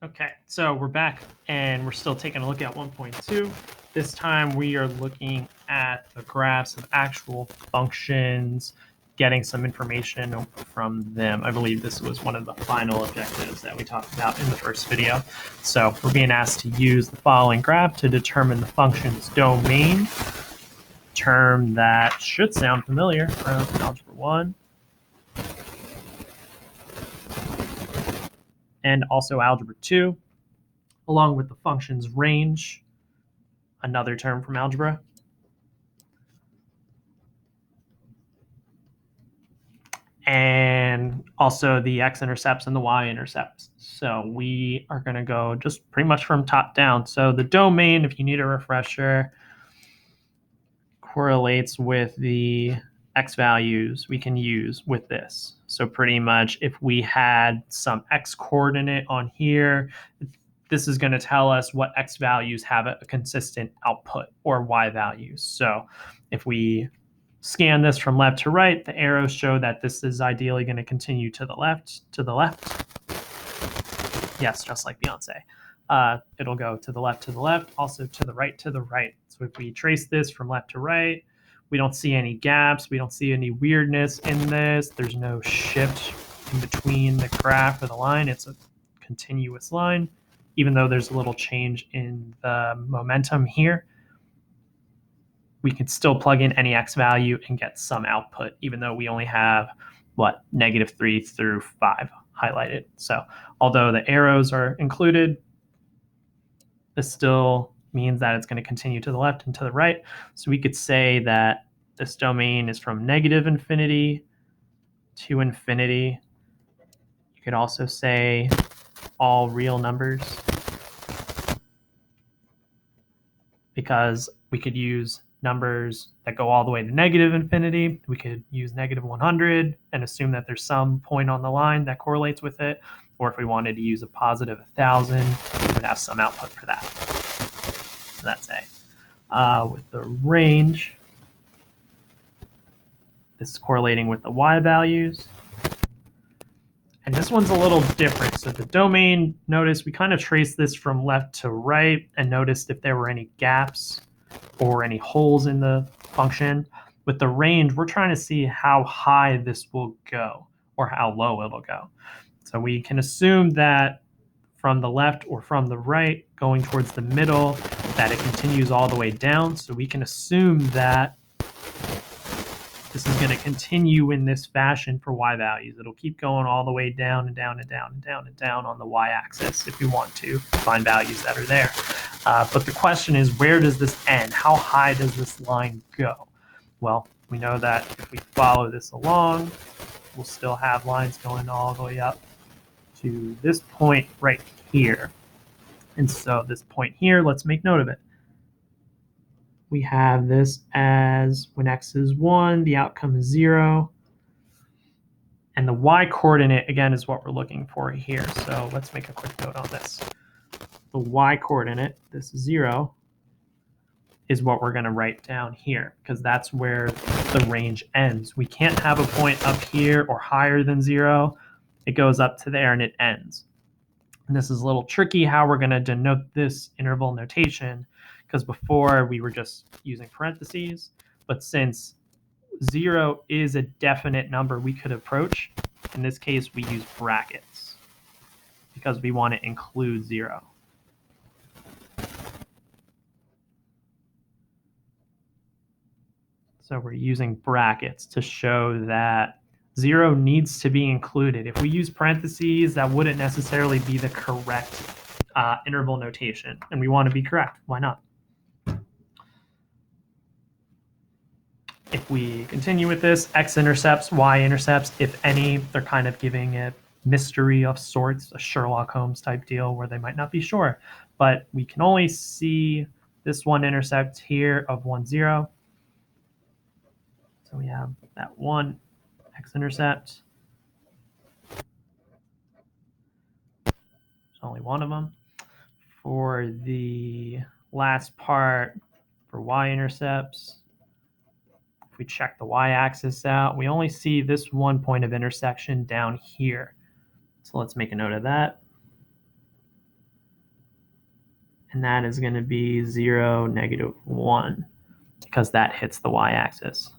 Okay, so we're back and we're still taking a look at 1.2. This time we are looking at the graphs of actual functions, getting some information from them. I believe this was one of the final objectives that we talked about in the first video. So we're being asked to use the following graph to determine the function's domain, term that should sound familiar from Algebra 1. And also Algebra 2, along with the function's range, another term from algebra. And also the x-intercepts and the y-intercepts. So we are going to go just pretty much from top down. So the domain, if you need a refresher, correlates with the x values we can use with this. So pretty much if we had some x coordinate on here, this is going to tell us what x values have a consistent output or y values. So if we scan this from left to right, the arrows show that this is ideally going to continue to the left, Yes, just like Beyonce. It'll go to the left, also to the right, So if we trace this from left to right, we don't see any gaps. We don't see any weirdness in this. There's no shift in between the graph or the line. It's a continuous line, even though there's a little change in the momentum here. We can still plug in any x value and get some output, even though we only have, -3 through 5 highlighted. So although the arrows are included, this still means that it's going to continue to the left and to the right. So we could say that this domain is from -infinity to infinity. You could also say all real numbers, because we could use numbers that go all the way to -infinity. We could use -100 and assume that there's some point on the line that correlates with it. Or if we wanted to use a positive 1,000, we would have some output for that. So that's A. With the range, this is correlating with the y values. And this one's a little different. So the domain, notice we kind of traced this from left to right and noticed if there were any gaps or any holes in the function. With the range, we're trying to see how high this will go or how low it'll go. So we can assume that from the left or from the right, going towards the middle, that it continues all the way down. So we can assume that this is going to continue in this fashion for y values. It'll keep going all the way down and down and down and down and down on the y-axis if we want to find values that are there. But the question is, where does this end? How high does this line go? Well, we know that if we follow this along, we'll still have lines going all the way up to this point right here. And so this point here, let's make note of it. We have this as when x is 1, the outcome is 0. And the y coordinate, again, is what we're looking for here. So let's make a quick note on this. The y coordinate, this 0, is what we're going to write down here, because that's where the range ends. We can't have a point up here or higher than 0. It goes up to there and it ends. And this is a little tricky how we're going to denote this interval notation, because before we were just using parentheses, but since 0 is a definite number we could approach, in this case we use brackets because we want to include 0. So we're using brackets to show that 0 needs to be included. If we use parentheses, that wouldn't necessarily be the correct interval notation, and we want to be correct. Why not? If we continue with this, x-intercepts, y-intercepts, if any, they're kind of giving a mystery of sorts, a Sherlock Holmes type deal where they might not be sure. But we can only see this one intercept here of 1, 0. So we have that one x-intercept. There's only one of them. For the last part, for y-intercepts, if we check the y-axis out, we only see this one point of intersection down here. So let's make a note of that. and that is going to be 0, -1, because that hits the y-axis.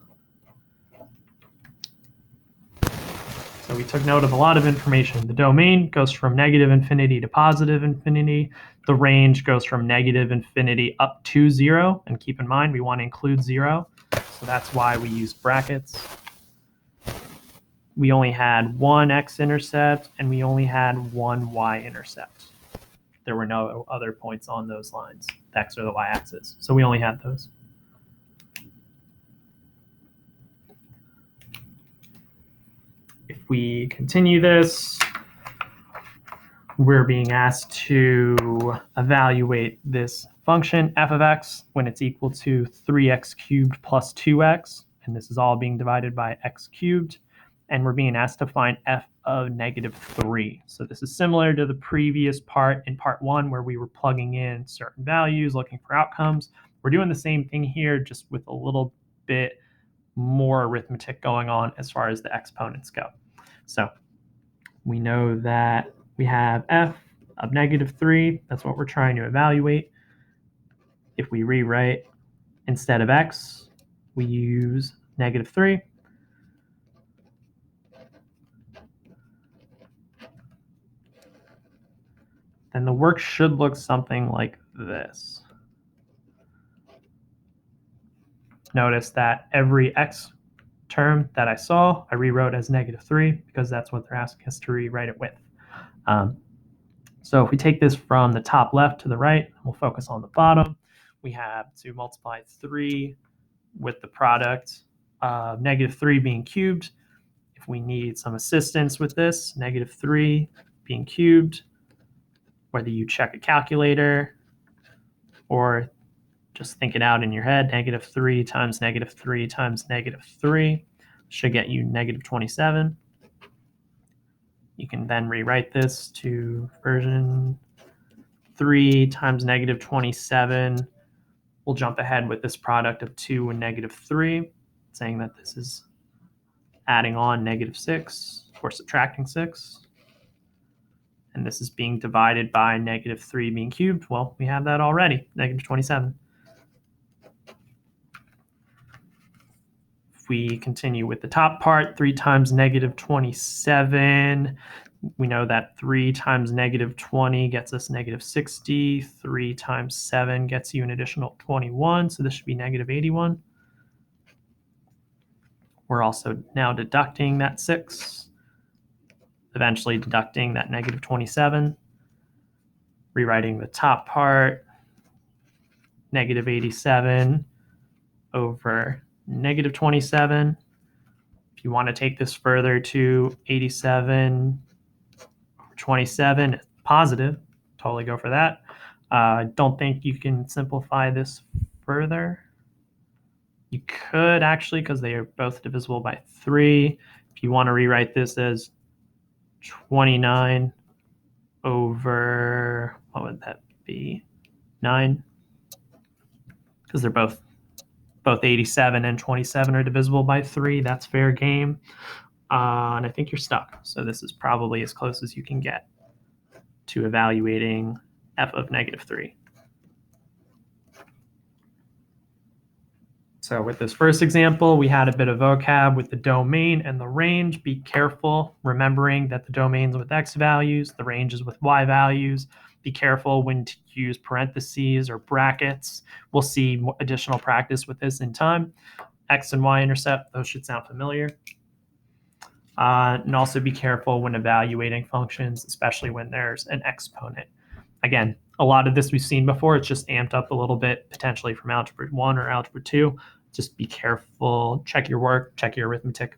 So we took note of a lot of information. The domain goes from -infinity to +infinity. The range goes from -infinity up to 0. And keep in mind, we want to include 0. So that's why we use brackets. We only had one x-intercept, and we only had one y-intercept. There were no other points on those lines, the x or the y-axis. So we only had those. If we continue this, we're being asked to evaluate this function f of x when it's equal to 3x cubed plus 2x, and this is all being divided by x cubed, and we're being asked to find f of -3. So this is similar to the previous part in part 1 where we were plugging in certain values, looking for outcomes. We're doing the same thing here, just with a little bit more arithmetic going on as far as the exponents go. So we know that we have f of -3. That's what we're trying to evaluate. If we rewrite, instead of x, we use -3. Then the work should look something like this. Notice that every x term that I saw, I rewrote as -3 because that's what they're asking us to rewrite it with. So if we take this from the top left to the right, we'll focus on the bottom. We have to multiply 3 with the product of -3 being cubed. If we need some assistance with this, -3 being cubed, whether you check a calculator or just think it out in your head, -3 times -3 times -3 should get you -27. You can then rewrite this to version 3 times -27. We'll jump ahead with this product of 2 and -3, saying that this is adding on -6 or subtracting 6. And this is being divided by -3 being cubed. Well, we have that already, -27. If we continue with the top part, 3 times -27, we know that 3 times -20 gets us -60. 3 times 7 gets you an additional 21, so this should be -81. We're also now deducting that 6, eventually deducting that -27, rewriting the top part, -87 over -27. If you want to take this further to 87 over 27, positive, totally go for that. I don't think you can simplify this further. You could actually, because they are both divisible by 3. If you want to rewrite this as 29 over, what would that be, 9? Because they're both 87 and 27 are divisible by 3. That's fair game. And I think you're stuck. So this is probably as close as you can get to evaluating f of -3. So with this first example, we had a bit of vocab with the domain and the range. Be careful, remembering that the domain's with x values, the range is with y values. Be careful when to use parentheses or brackets. We'll see additional practice with this in time. X and y intercept, those should sound familiar. And also be careful when evaluating functions, especially when there's an exponent. Again, a lot of this we've seen before. It's just amped up a little bit, potentially from Algebra 1 or Algebra 2. Just be careful, check your work, check your arithmetic